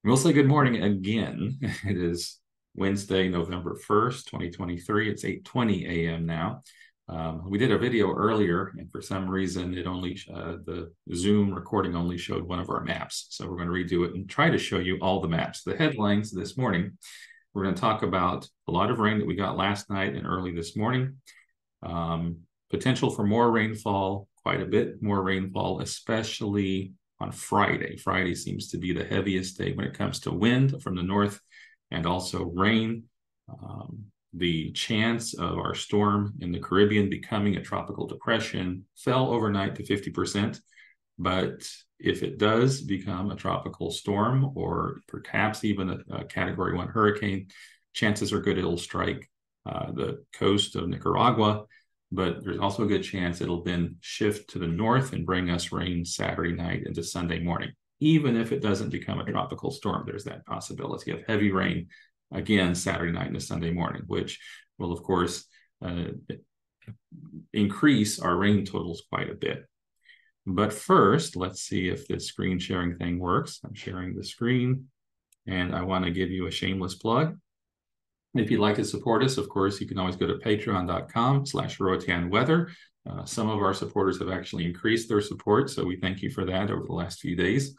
We'll say good morning again. It is Wednesday, November 1st, 2023. It's 8:20 a.m. now. We did a video earlier, and for some reason, the Zoom recording only showed one of our maps. So we're going to redo it and try to show you all the maps. The headlines this morning, we're going to talk about a lot of rain that we got last night and early this morning. Potential for more rainfall, quite a bit more rainfall, especially on Friday. Friday seems to be the heaviest day when it comes to wind from the north and also rain. The chance of our storm in the Caribbean becoming a tropical depression fell overnight to 50%. But if it does become a tropical storm or perhaps even a Category 1 hurricane, chances are good it'll strike the coast of Nicaragua. But there's also a good chance it'll then shift to the north and bring us rain Saturday night into Sunday morning. Even if it doesn't become a tropical storm, there's that possibility of heavy rain again Saturday night into Sunday morning, which will, of course, increase our rain totals quite a bit. But first, let's see if this screen sharing thing works. I'm sharing the screen, and I want to give you a shameless plug. If you'd like to support us, of course, you can always go to patreon.com/Roatan weather. Some of our supporters have actually increased their support, so we thank you for that over the last few days.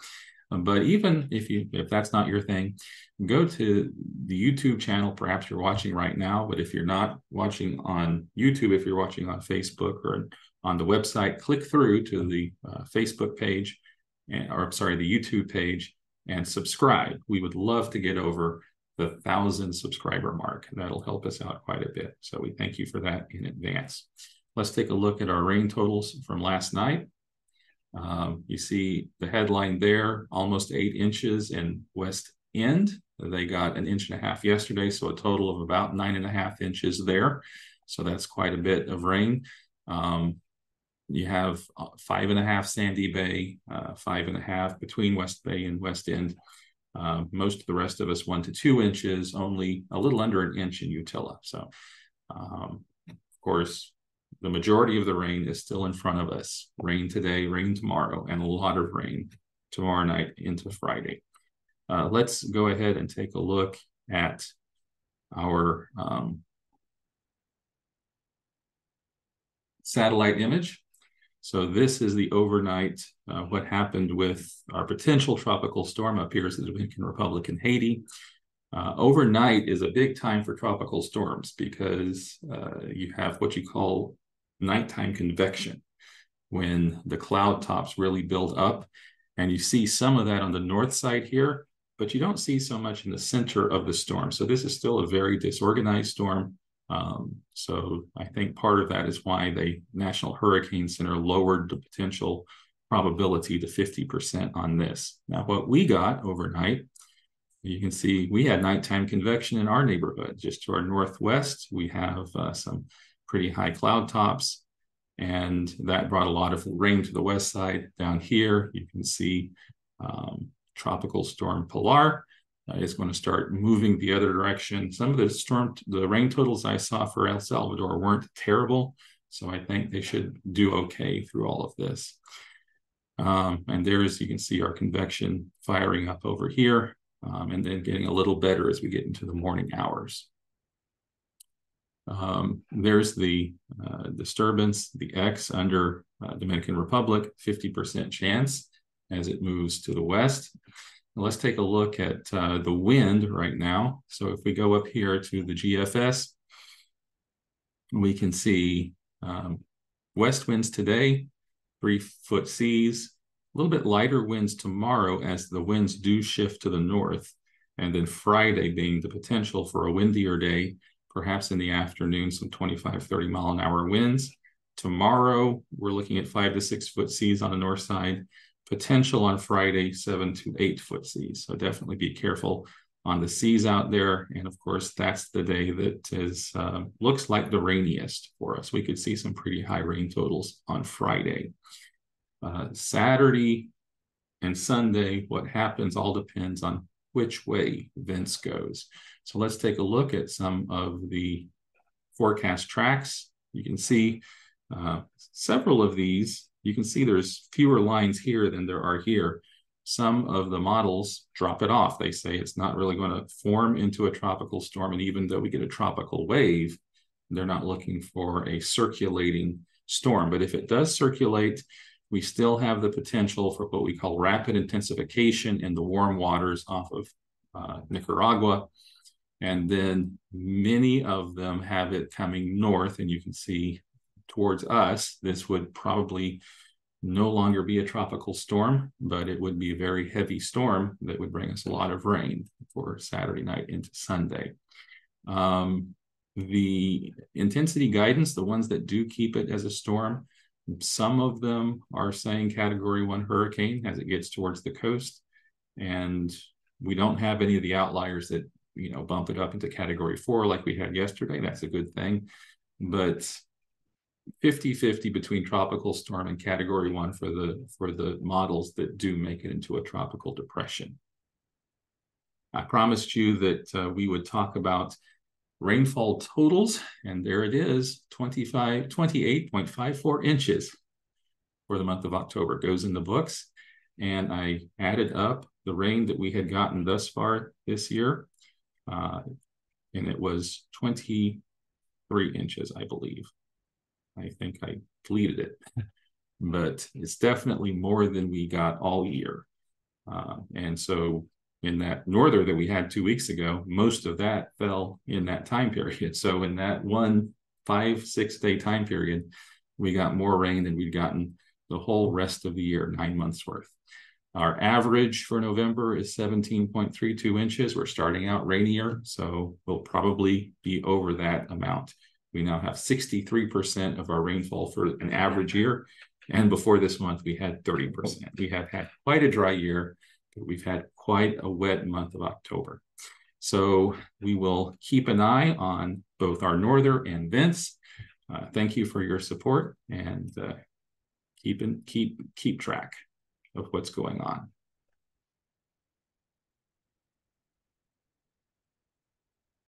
But even if that's not your thing, go to the YouTube channel. Perhaps you're watching right now, but if you're not watching on YouTube, if you're watching on Facebook or on the website, click through to the Facebook page, the YouTube page, and subscribe. We would love to get over the 1,000 subscriber mark. That'll help us out quite a bit. So we thank you for that in advance. Let's take a look at our rain totals from last night. You see the headline there, almost 8 inches in West End. They got 1.5 inches yesterday, so a total of about 9.5 inches there. So that's quite a bit of rain. You have 5.5 Sandy Bay, 5.5 between West Bay and West End. Most of the rest of us 1 to 2 inches, only a little under 1 inch in Utila. So, of course, the majority of the rain is still in front of us. Rain today, rain tomorrow, and a lot of rain tomorrow night into Friday. Let's go ahead and take a look at our satellite image. So this is the overnight, what happened with our potential tropical storm up here is the Dominican Republic and Haiti. Overnight is a big time for tropical storms because you have what you call nighttime convection, when the cloud tops really build up. And you see some of that on the north side here, but you don't see so much in the center of the storm. So this is still a very disorganized storm. So I think part of that is why the National Hurricane Center lowered the potential probability to 50% on this. Now, what we got overnight, you can see we had nighttime convection in our neighborhood. Just to our northwest, we have some pretty high cloud tops, and that brought a lot of rain to the west side. Down here, you can see Tropical Storm Pilar is going to start moving the other direction. Some of the rain totals I saw for El Salvador weren't terrible, so I think they should do okay through all of this. And you can see our convection firing up over here, and then getting a little better as we get into the morning hours. There's the disturbance, the X under Dominican Republic, 50% chance as it moves to the west. Let's take a look at the wind right now. So if we go up here to the GFS, we can see west winds today, 3-foot seas, a little bit lighter winds tomorrow as the winds do shift to the north. And then Friday being the potential for a windier day, perhaps in the afternoon, some 25, 30 mile an hour winds. Tomorrow, we're looking at 5 to 6 foot seas on the north side. Potential on Friday, 7 to 8 foot seas. So definitely be careful on the seas out there. And of course, that's the day that looks like the rainiest for us. We could see some pretty high rain totals on Friday. Saturday and Sunday, what happens all depends on which way Vince goes. So let's take a look at some of the forecast tracks. You can see several of these. You can see there's fewer lines here than there are here. some of the models drop it off. They say it's not really going to form into a tropical storm. And even though we get a tropical wave, they're not looking for a circulating storm. But if it does circulate, we still have the potential for what we call rapid intensification in the warm waters off of Nicaragua. And then many of them have it coming north, and you can see towards us, this would probably no longer be a tropical storm, but it would be a very heavy storm that would bring us a lot of rain for Saturday night into Sunday. The intensity guidance, the ones that do keep it as a storm, some of them are saying Category 1 hurricane as it gets towards the coast. And we don't have any of the outliers that, bump it up into Category 4 like we had yesterday. That's a good thing. But 50-50 between tropical storm and Category 1 for the models that do make it into a tropical depression. I promised you that we would talk about rainfall totals, and there it is, 28.54 inches for the month of October. It goes in the books, and I added up the rain that we had gotten thus far this year, and it was 23 inches, I believe. I think I deleted it, but it's definitely more than we got all year. And so in that norther that we had 2 weeks ago, most of that fell in that time period. So in that 5-6 day time period, we got more rain than we'd gotten the whole rest of the year, 9 months worth. Our average for November is 17.32 inches. We're starting out rainier, so we'll probably be over that amount. We now have 63% of our rainfall for an average year. And before this month, we had 30%. We have had quite a dry year, but we've had quite a wet month of October. So we will keep an eye on both our norther and vents. Thank you for your support, and keep track of what's going on.